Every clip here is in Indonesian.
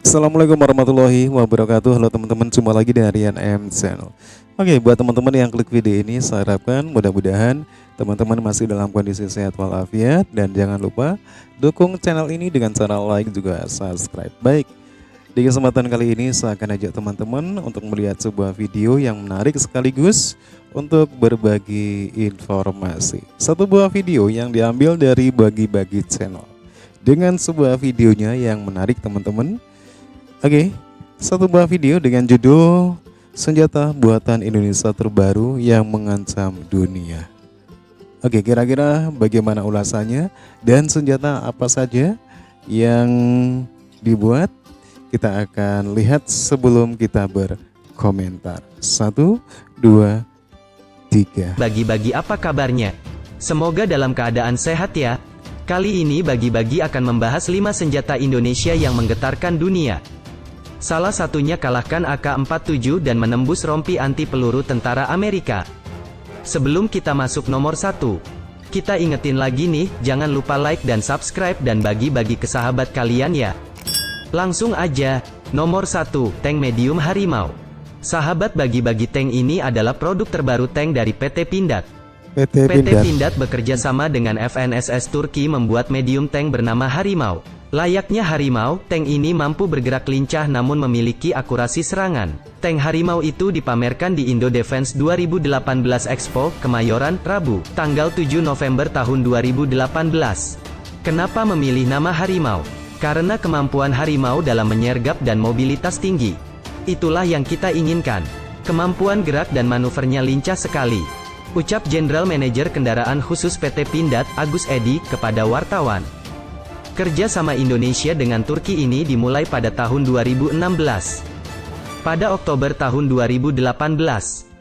Assalamualaikum warahmatullahi wabarakatuh. Halo teman-teman, jumpa lagi di Harian M Channel. Oke, buat teman-teman yang klik video ini, saya harapkan mudah-mudahan teman-teman masih dalam kondisi sehat walafiat. Dan jangan lupa dukung channel ini dengan cara like juga subscribe. Baik, di kesempatan kali ini saya akan ajak teman-teman untuk melihat sebuah video yang menarik sekaligus untuk berbagi informasi. Satu buah video yang diambil dari Bagi-Bagi Channel dengan sebuah videonya yang menarik teman-teman. Oke, satu buah video dengan judul Senjata Buatan Indonesia Terbaru yang Mengancam Dunia. Oke, kira-kira bagaimana ulasannya dan senjata apa saja yang dibuat? Kita akan lihat sebelum kita berkomentar. 1, 2, 3. Bagi-bagi, apa kabarnya? Semoga dalam keadaan sehat ya. Kali ini Bagi-Bagi akan membahas 5 senjata Indonesia yang menggetarkan dunia. Salah satunya kalahkan AK-47 dan menembus rompi anti peluru tentara Amerika. Sebelum kita masuk nomor 1, kita ingetin lagi nih, jangan lupa like dan subscribe dan bagi-bagi ke sahabat kalian ya. Langsung aja, nomor 1, tank medium Harimau. Sahabat Bagi-Bagi, tank ini adalah produk terbaru tank dari PT Pindad. PT Pindad bekerja sama dengan FNSS Turki membuat medium tank bernama Harimau. Layaknya Harimau, tank ini mampu bergerak lincah namun memiliki akurasi serangan. Tank Harimau itu dipamerkan di Indo Defense 2018 Expo, Kemayoran, Rabu, tanggal 7 November tahun 2018. Kenapa memilih nama Harimau? Karena kemampuan Harimau dalam menyergap dan mobilitas tinggi. Itulah yang kita inginkan. Kemampuan gerak dan manuvernya lincah sekali. Ucap General Manager Kendaraan Khusus PT Pindad, Agus Edi, kepada wartawan. Kerja sama Indonesia dengan Turki ini dimulai pada tahun 2016. Pada Oktober tahun 2018,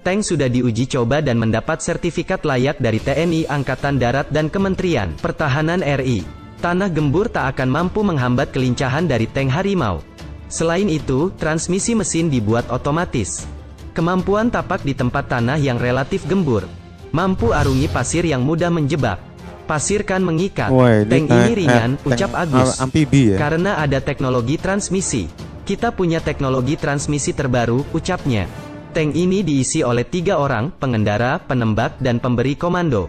tank sudah diuji coba dan mendapat sertifikat layak dari TNI Angkatan Darat dan Kementerian Pertahanan RI. Tanah gembur tak akan mampu menghambat kelincahan dari tank Harimau. Selain itu, transmisi mesin dibuat otomatis. Kemampuan tapak di tempat tanah yang relatif gembur. Mampu arungi pasir yang mudah menjebak. Pasir kan mengikat. Tank ini ringan, ucap Agus. Amfibi ya? Karena ada teknologi transmisi. Kita punya teknologi transmisi terbaru, ucapnya. Tank ini diisi oleh 3 orang, pengendara, penembak, dan pemberi komando.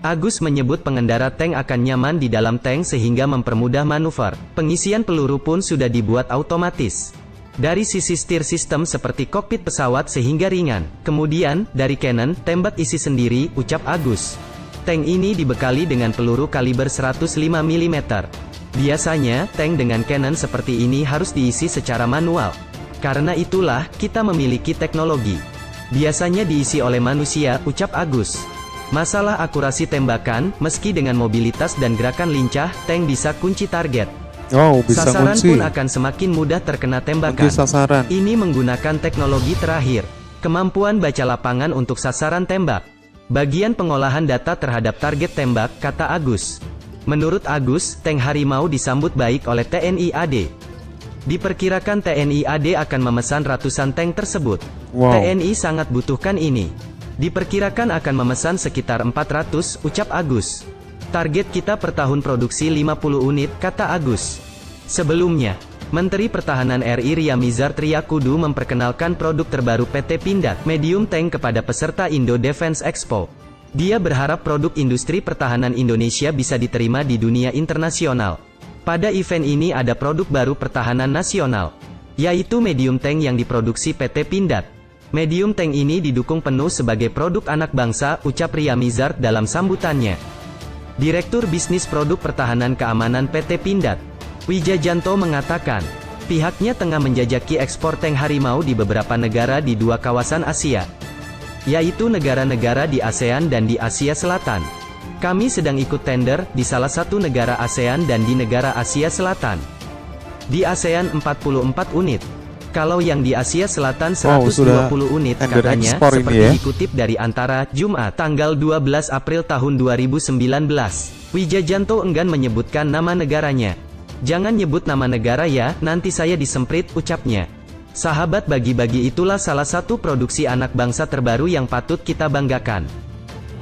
Agus menyebut pengendara tank akan nyaman di dalam tank sehingga mempermudah manuver. Pengisian peluru pun sudah dibuat otomatis. Dari sisi steer system seperti kokpit pesawat sehingga ringan. Kemudian, dari cannon, tembak isi sendiri, ucap Agus. Tank ini dibekali dengan peluru kaliber 105 mm. Biasanya, tank dengan cannon seperti ini harus diisi secara manual. Karena itulah, kita memiliki teknologi. Biasanya diisi oleh manusia, ucap Agus. Masalah akurasi tembakan, meski dengan mobilitas dan gerakan lincah, tank bisa kunci target. Oh, bisa sasaran kunci. pun akan semakin mudah terkena tembakan. Sasaran. Ini menggunakan teknologi terakhir. Kemampuan baca lapangan untuk sasaran tembak. Bagian pengolahan data terhadap target tembak, kata Agus. Menurut Agus, tank Harimau disambut baik oleh TNI AD. Diperkirakan TNI AD akan memesan ratusan tank tersebut. TNI sangat butuhkan ini. Diperkirakan akan memesan sekitar 400, ucap Agus. Target kita per tahun produksi 50 unit, kata Agus. Sebelumnya, Menteri Pertahanan RI Ria Mizar Triakudu memperkenalkan produk terbaru PT Pindad, medium tank kepada peserta Indo Defense Expo. Dia berharap produk industri pertahanan Indonesia bisa diterima di dunia internasional. Pada event ini ada produk baru pertahanan nasional, yaitu medium tank yang diproduksi PT Pindad. Medium tank ini didukung penuh sebagai produk anak bangsa, ucap Ria Mizar dalam sambutannya. Direktur Bisnis Produk Pertahanan Keamanan PT Pindad, Wijajanto mengatakan, pihaknya tengah menjajaki ekspor tank Harimau di beberapa negara di 2 kawasan Asia, yaitu negara-negara di ASEAN dan di Asia Selatan. Kami sedang ikut tender di salah satu negara ASEAN dan di negara Asia Selatan. Di ASEAN 44 unit. Kalau yang di Asia Selatan 120 unit, katanya, seperti dikutip dari Antara, Jumat, tanggal 12 April tahun 2019. Wijajanto enggan menyebutkan nama negaranya. Jangan nyebut nama negara ya, nanti saya disemprit, ucapnya. Sahabat Bagi-Bagi, itulah salah satu produksi anak bangsa terbaru yang patut kita banggakan.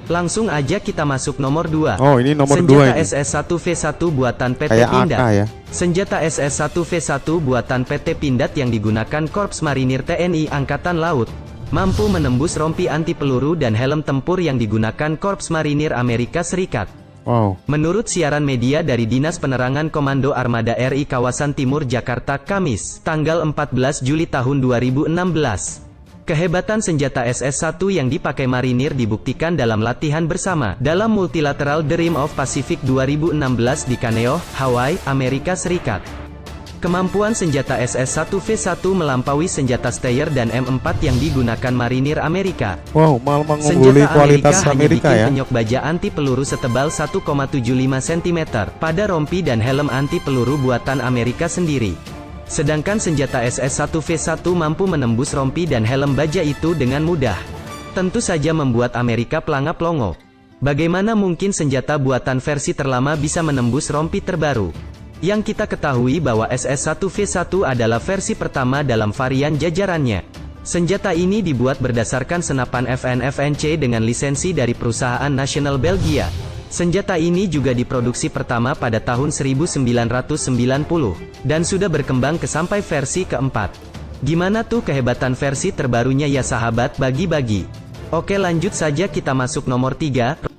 Langsung aja kita masuk nomor 2. Oh, ini nomor 2 Senjata ini. SS-1V1 buatan PT Kayak Pindad. AK ya. Senjata SS-1V1 buatan PT Pindad yang digunakan Korps Marinir TNI Angkatan Laut, mampu menembus rompi anti peluru dan helm tempur yang digunakan Korps Marinir Amerika Serikat. Wow. Menurut siaran media dari Dinas Penerangan Komando Armada RI Kawasan Timur Jakarta Kamis, tanggal 14 Juli tahun 2016. Kehebatan senjata SS-1 yang dipakai marinir dibuktikan dalam latihan bersama dalam Multilateral The Rim of Pacific 2016 di Kaneohe, Hawaii, Amerika Serikat. Kemampuan senjata SS-1V1 melampaui senjata Steyr dan M4 yang digunakan marinir Amerika. Wow, malah mengungguli Senjata kualitas Amerika hanya Amerika bikin ya. penyok baja anti peluru setebal 1,75 cm pada rompi dan helm anti peluru buatan Amerika sendiri. Sedangkan senjata SS-1V1 mampu menembus rompi dan helm baja itu dengan mudah. Tentu saja membuat Amerika pelangap-longo. Bagaimana mungkin senjata buatan versi terlama bisa menembus rompi terbaru? Yang kita ketahui bahwa SS-1V1 adalah versi pertama dalam varian jajarannya. Senjata ini dibuat berdasarkan senapan FN-FNC dengan lisensi dari perusahaan nasional Belgia. Senjata ini juga diproduksi pertama pada tahun 1990, dan sudah berkembang ke sampai versi keempat. Gimana tuh kehebatan versi terbarunya ya sahabat bagi-bagi? Oke, lanjut saja kita masuk nomor 3.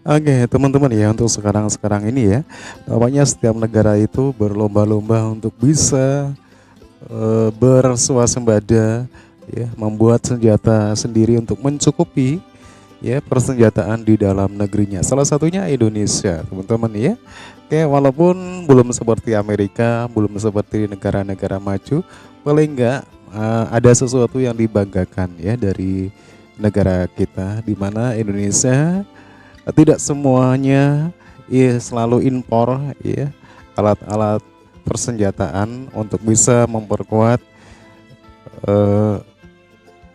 Oke, teman-teman ya, untuk sekarang ini ya, namanya setiap negara itu berlomba-lomba untuk bisa berswasembada ya, membuat senjata sendiri untuk mencukupi ya persenjataan di dalam negerinya. Salah satunya Indonesia, teman-teman ya. Oke, walaupun belum seperti Amerika, belum seperti negara-negara maju, paling enggak ada sesuatu yang dibanggakan ya dari negara kita, di mana Indonesia tidak semuanya ya selalu impor ya alat-alat persenjataan untuk bisa memperkuat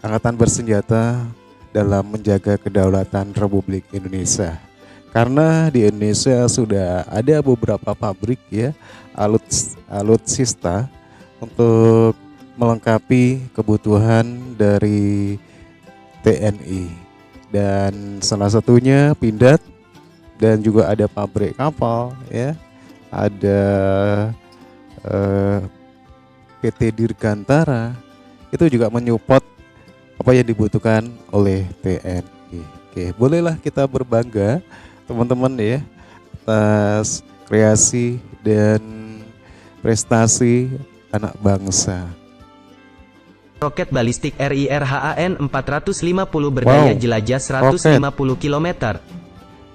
angkatan bersenjata dalam menjaga kedaulatan Republik Indonesia. Karena di Indonesia sudah ada beberapa pabrik ya alutsista untuk melengkapi kebutuhan dari TNI, dan salah satunya Pindad, dan juga ada pabrik kapal ya, ada PT Dirgantara itu juga menyupport apa yang dibutuhkan oleh TNI. Oke, bolehlah kita berbangga teman-teman ya atas kreasi dan prestasi anak bangsa. Roket balistik RI RHAN 450 berdaya jelajah 150 km.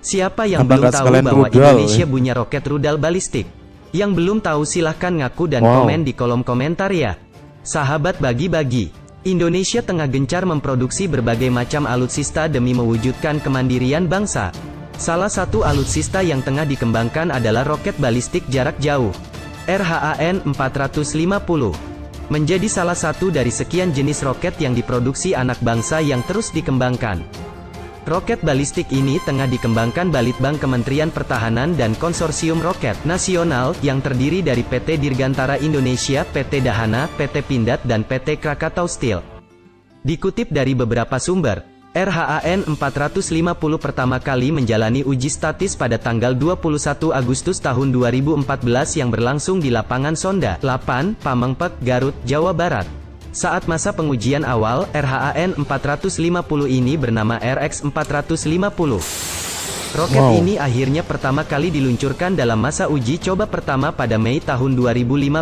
Siapa yang belum tahu bahwa Indonesia punya roket rudal balistik? Yang belum tahu silahkan ngaku dan komen di kolom komentar ya. Sahabat bagi-bagi, Indonesia tengah gencar memproduksi berbagai macam alutsista demi mewujudkan kemandirian bangsa. Salah satu alutsista yang tengah dikembangkan adalah roket balistik jarak jauh RHAN 450. Menjadi salah satu dari sekian jenis roket yang diproduksi anak bangsa yang terus dikembangkan. Roket balistik ini tengah dikembangkan Balitbang Kementerian Pertahanan dan Konsorsium Roket Nasional yang terdiri dari PT Dirgantara Indonesia, PT Dahana, PT Pindad, dan PT Krakatau Steel. Dikutip dari beberapa sumber, RHAN 450 pertama kali menjalani uji statis pada tanggal 21 Agustus tahun 2014 yang berlangsung di lapangan Sonda, Lapan, Pamengpek, Garut, Jawa Barat. Saat masa pengujian awal, RHAN 450 ini bernama RX 450. Roket ini akhirnya pertama kali diluncurkan dalam masa uji coba pertama pada Mei tahun 2015,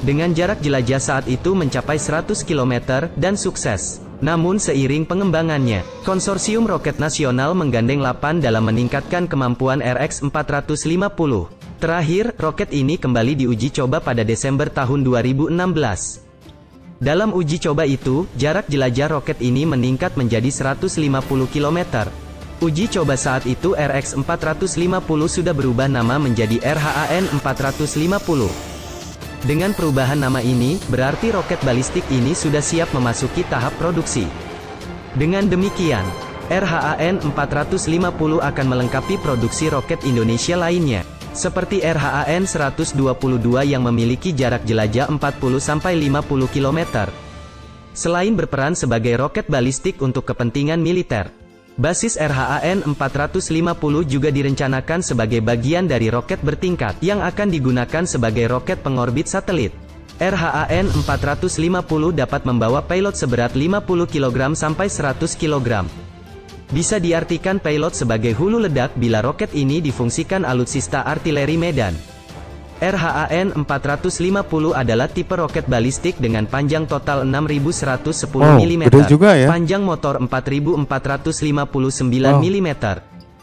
dengan jarak jelajah saat itu mencapai 100 km, dan sukses. Namun seiring pengembangannya, Konsorsium Roket Nasional menggandeng Lapan dalam meningkatkan kemampuan RX 450. Terakhir, roket ini kembali diuji coba pada Desember tahun 2016. Dalam uji coba itu, jarak jelajah roket ini meningkat menjadi 150 km. Uji coba saat itu RX 450 sudah berubah nama menjadi RHAN 450. Dengan perubahan nama ini, berarti roket balistik ini sudah siap memasuki tahap produksi. Dengan demikian, RHAN 450 akan melengkapi produksi roket Indonesia lainnya, seperti RHAN 122 yang memiliki jarak jelajah 40-50 km. Selain berperan sebagai roket balistik untuk kepentingan militer, Basis RHAN-450 juga direncanakan sebagai bagian dari roket bertingkat yang akan digunakan sebagai roket pengorbit satelit. RHAN-450 dapat membawa payload seberat 50 kg sampai 100 kg. Bisa diartikan payload sebagai hulu ledak bila roket ini difungsikan alutsista artileri medan. RHAN-450 adalah tipe roket balistik dengan panjang total 6.110 mm, gede juga ya. panjang motor 4.459 mm,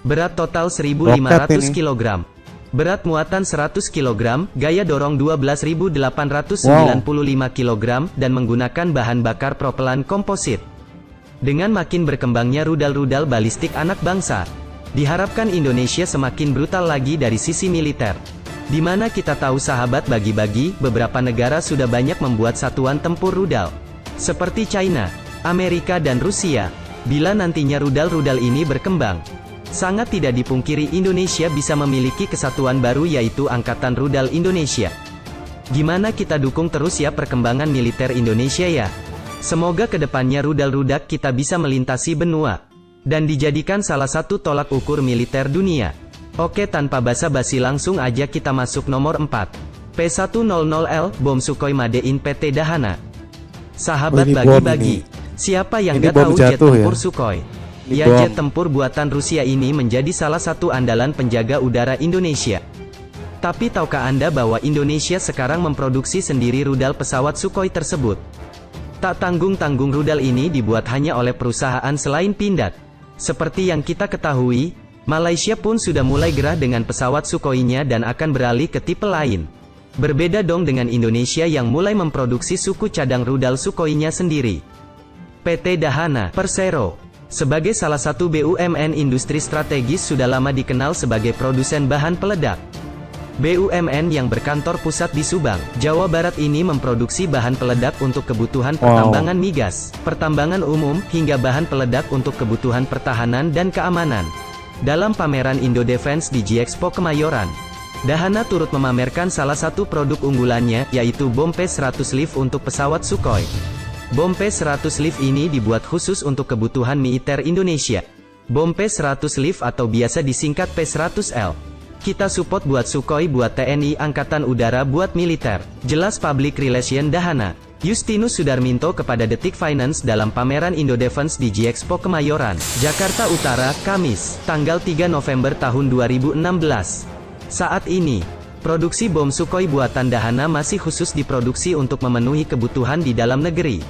berat total 1.500 kg, berat muatan 100 kg, gaya dorong 12.895 kg, dan menggunakan bahan bakar propelan komposit. Dengan makin berkembangnya rudal-rudal balistik anak bangsa, diharapkan Indonesia semakin brutal lagi dari sisi militer. Di mana kita tahu sahabat bagi-bagi, beberapa negara sudah banyak membuat satuan tempur rudal. Seperti China, Amerika dan Rusia. Bila nantinya rudal-rudal ini berkembang, sangat tidak dipungkiri Indonesia bisa memiliki kesatuan baru yaitu Angkatan Rudal Indonesia. Gimana kita dukung terus ya perkembangan militer Indonesia ya. Semoga kedepannya rudal-rudal kita bisa melintasi benua, dan dijadikan salah satu tolak ukur militer dunia. Oke, tanpa basa-basi langsung aja kita masuk nomor 4. P100L, bom Sukhoi Made in PT Dahana. Sahabat bagi-bagi, siapa yang gak tahu jet tempur Sukhoi? Ya, jet tempur buatan Rusia ini menjadi salah satu andalan penjaga udara Indonesia. Tapi tahukah Anda bahwa Indonesia sekarang memproduksi sendiri rudal pesawat Sukhoi tersebut? Tak tanggung-tanggung rudal ini dibuat hanya oleh perusahaan selain Pindad. Seperti yang kita ketahui, Malaysia pun sudah mulai gerah dengan pesawat Sukhoi-nya dan akan beralih ke tipe lain. Berbeda dong dengan Indonesia yang mulai memproduksi suku cadang rudal Sukhoi-nya sendiri. PT Dahana Persero, sebagai salah satu BUMN industri strategis sudah lama dikenal sebagai produsen bahan peledak. BUMN yang berkantor pusat di Subang, Jawa Barat ini memproduksi bahan peledak untuk kebutuhan pertambangan migas, pertambangan umum, hingga bahan peledak untuk kebutuhan pertahanan dan keamanan. Dalam pameran Indo Defense di G-Expo Kemayoran, Dahana turut memamerkan salah satu produk unggulannya, yaitu bom P-100 Leaf untuk pesawat Sukhoi. Bom P-100 Leaf ini dibuat khusus untuk kebutuhan militer Indonesia. Bom P-100 Leaf atau biasa disingkat P-100L. Kita support buat Sukhoi, buat TNI Angkatan Udara, buat militer. Jelas Public Relation Dahana. Justinus Sudarminto kepada Detik Finance dalam pameran Indo Defense di G-Expo Kemayoran, Jakarta Utara, Kamis, tanggal 3 November tahun 2016. Saat ini, produksi bom Sukhoi buatan Dahana masih khusus diproduksi untuk memenuhi kebutuhan di dalam negeri.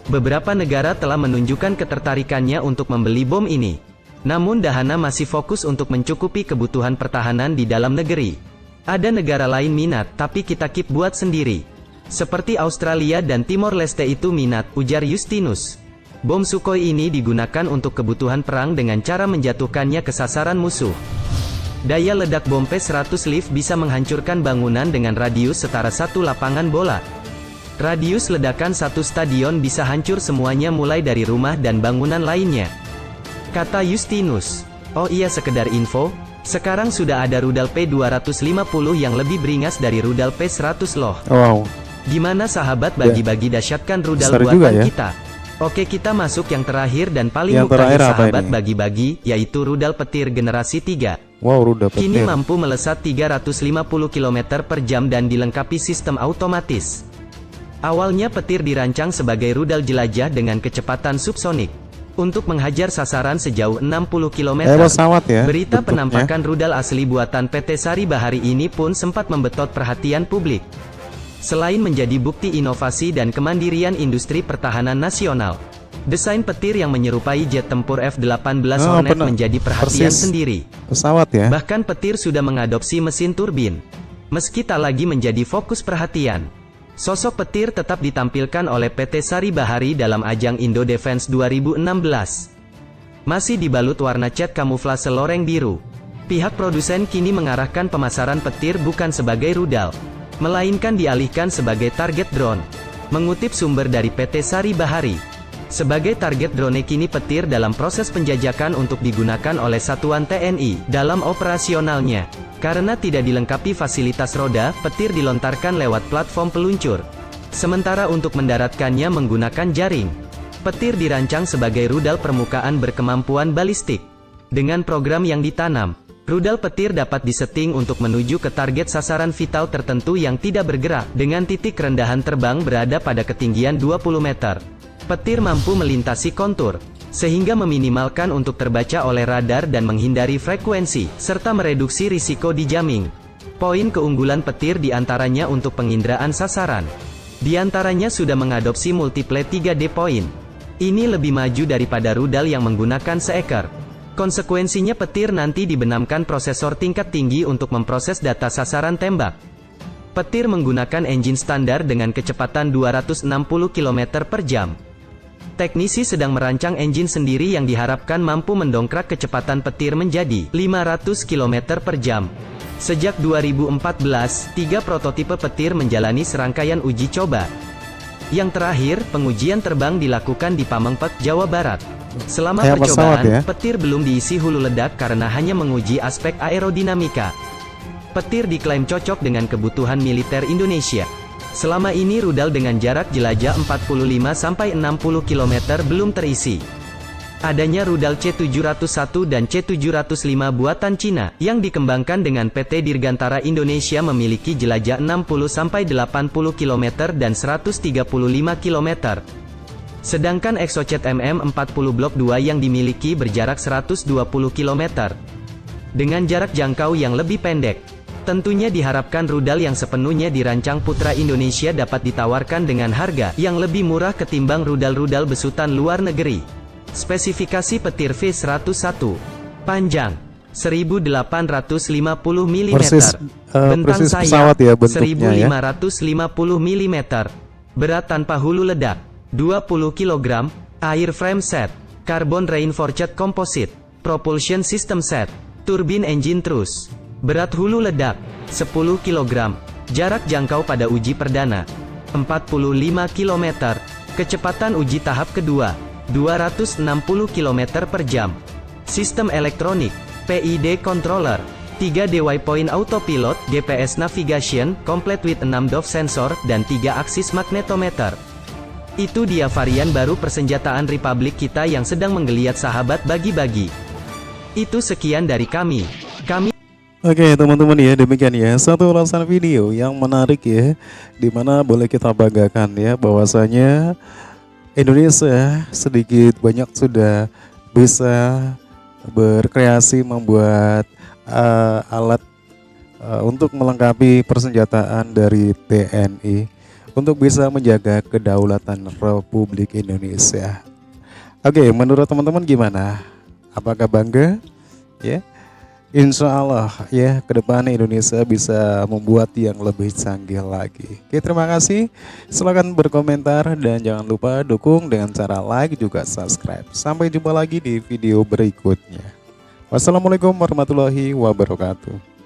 Beberapa negara telah menunjukkan ketertarikannya untuk membeli bom ini. Namun Dahana masih fokus untuk mencukupi kebutuhan pertahanan di dalam negeri. Ada negara lain minat, tapi kita keep buat sendiri. Seperti Australia dan Timor Leste itu minat, ujar Justinus. Bom Sukhoi ini digunakan untuk kebutuhan perang dengan cara menjatuhkannya ke sasaran musuh. Daya ledak bom P-100 Leaf bisa menghancurkan bangunan dengan radius setara satu lapangan bola. Radius ledakan satu stadion bisa hancur semuanya mulai dari rumah dan bangunan lainnya. Kata Justinus. Oh iya, sekedar info, sekarang sudah ada rudal P-250 yang lebih beringas dari rudal P-100 loh. Wow. Gimana sahabat bagi-bagi dahsyatkan rudal Besar buatan ya kita? Oke, kita masuk yang terakhir dan paling Yang mutakhir terakhir apa sahabat ini? bagi-bagi, yaitu rudal petir generasi 3. Wow, rudal petir. Kini mampu melesat 350 km per jam dan dilengkapi sistem otomatis. Awalnya petir dirancang sebagai rudal jelajah dengan kecepatan subsonik untuk menghajar sasaran sejauh 60 km. Pesawat ya, Berita bentuknya. penampakan rudal asli buatan PT Sari Bahari ini pun sempat membetot perhatian publik. Selain menjadi bukti inovasi dan kemandirian industri pertahanan nasional, desain petir yang menyerupai jet tempur F-18 Hornet menjadi perhatian sendiri. Pesawat ya. Bahkan petir sudah mengadopsi mesin turbin. Meski tak lagi menjadi fokus perhatian, sosok petir tetap ditampilkan oleh PT Sari Bahari dalam ajang Indo Defense 2016. Masih dibalut warna cat kamuflase loreng biru. Pihak produsen kini mengarahkan pemasaran petir bukan sebagai rudal, melainkan dialihkan sebagai target drone. Mengutip sumber dari PT Sari Bahari, sebagai target drone kini petir dalam proses penjajakan untuk digunakan oleh satuan TNI dalam operasionalnya. Karena tidak dilengkapi fasilitas roda, petir dilontarkan lewat platform peluncur. Sementara untuk mendaratkannya menggunakan jaring. Petir dirancang sebagai rudal permukaan berkemampuan balistik. Dengan program yang ditanam, rudal petir dapat disetting untuk menuju ke target sasaran vital tertentu yang tidak bergerak, dengan titik rendahan terbang berada pada ketinggian 20 meter. Petir mampu melintasi kontur, sehingga meminimalkan untuk terbaca oleh radar dan menghindari frekuensi, serta mereduksi risiko di jamming. Poin keunggulan petir diantaranya untuk penginderaan sasaran. Di antaranya sudah mengadopsi multiple 3D point. Ini lebih maju daripada rudal yang menggunakan seekor. Konsekuensinya petir nanti dibenamkan prosesor tingkat tinggi untuk memproses data sasaran tembak. Petir menggunakan engine standar dengan kecepatan 260 km per jam. Teknisi sedang merancang engine sendiri yang diharapkan mampu mendongkrak kecepatan petir menjadi 500 km per jam. Sejak 2014, 3 prototipe petir menjalani serangkaian uji coba. Yang terakhir, pengujian terbang dilakukan di Pamengpeuk, Jawa Barat. Selama percobaan, petir belum diisi hulu ledak karena hanya menguji aspek aerodinamika. Petir diklaim cocok dengan kebutuhan militer Indonesia. Selama ini rudal dengan jarak jelajah 45-60 km belum terisi. Adanya rudal C701 dan C705 buatan Cina, yang dikembangkan dengan PT Dirgantara Indonesia memiliki jelajah 60-80 km dan 135 km. Sedangkan Exocet MM40 Blok 2 yang dimiliki berjarak 120 km. Dengan jarak jangkau yang lebih pendek, tentunya diharapkan rudal yang sepenuhnya dirancang Putra Indonesia dapat ditawarkan dengan harga yang lebih murah ketimbang rudal-rudal besutan luar negeri. Spesifikasi petir V101, panjang 1850 mm, bentang sayap ya, 1550 mm, berat tanpa hulu ledak 20 kg, airframe set, carbon reinforced composite, propulsion system set, turbine engine truss, berat hulu ledak 10 kg, jarak jangkau pada uji perdana 45 km, kecepatan uji tahap kedua 260 km per jam, sistem elektronik, PID controller, 3D waypoint autopilot, GPS navigation, complete with 6 DOF sensor, dan 3 aksis magnetometer. Itu dia varian baru persenjataan Republik kita yang sedang menggeliat sahabat bagi-bagi. Itu sekian dari kami. Oke teman-teman ya, demikian ya satu ulasan video yang menarik ya, dimana boleh kita banggakan ya bahwasanya Indonesia sedikit banyak sudah bisa berkreasi membuat alat untuk melengkapi persenjataan dari TNI untuk bisa menjaga kedaulatan Republik Indonesia. Oke, menurut teman-teman gimana? Apakah bangga? Ya, insya Allah ya ke depan Indonesia bisa membuat yang lebih canggih lagi. Oke, terima kasih. Silahkan berkomentar dan jangan lupa dukung dengan cara like juga subscribe. Sampai jumpa lagi di video berikutnya. Wassalamualaikum warahmatullahi wabarakatuh.